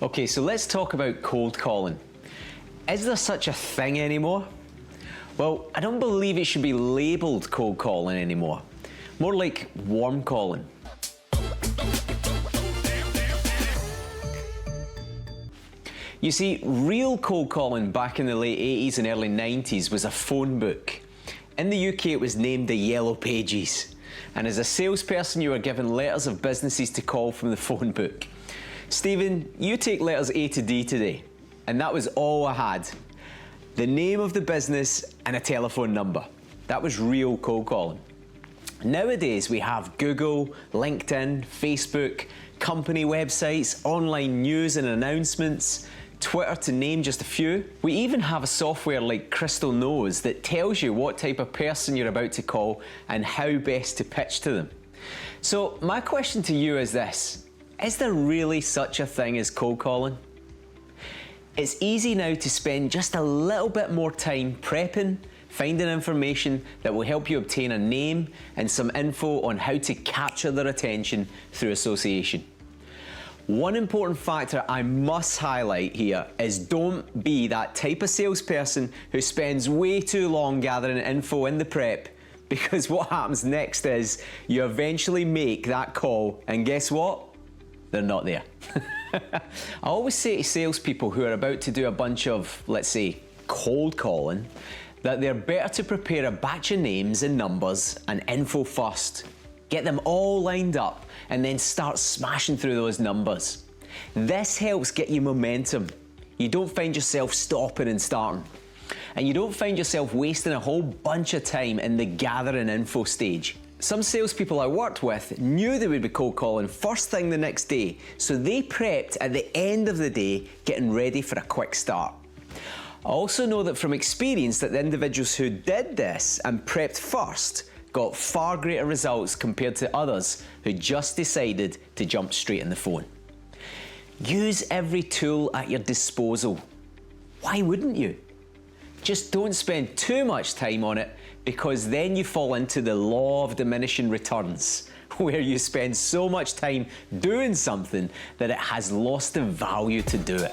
Okay, so let's talk about cold calling. Is there such a thing anymore? Well, I don't believe it should be labelled cold calling anymore. More like warm calling. You see, real cold calling back in the late 80s and early 90s was a phone book. In the UK it was named the Yellow Pages. And as a salesperson you were given letters of businesses to call from the phone book. Stephen, you take letters A to D today. And that was all I had. The name of the business and a telephone number. That was real cold calling. Nowadays we have Google, LinkedIn, Facebook, company websites, online news and announcements, Twitter to name just a few. We even have a software like Crystal Knows that tells you what type of person you're about to call and how best to pitch to them. So my question to you is this: is there really such a thing as cold calling? It's easy now to spend just a little bit more time prepping, finding information that will help you obtain a name and some info on how to capture their attention through association. One important factor I must highlight here is don't be that type of salesperson who spends way too long gathering info in the prep, because what happens next is you eventually make that call and guess what? They're not there. I always say to salespeople who are about to do a bunch of, let's say, cold calling, that they're better to prepare a batch of names and numbers and info first. Get them all lined up and then start smashing through those numbers. This helps get you momentum. You don't find yourself stopping and starting. And you don't find yourself wasting a whole bunch of time in the gathering info stage. Some salespeople I worked with knew they would be cold calling first thing the next day, so they prepped at the end of the day, getting ready for a quick start. I also know that from experience that the individuals who did this and prepped first got far greater results compared to others who just decided to jump straight on the phone. Use every tool at your disposal. Why wouldn't you? Just don't spend too much time on it, because then you fall into the law of diminishing returns, where you spend so much time doing something that it has lost the value to do it.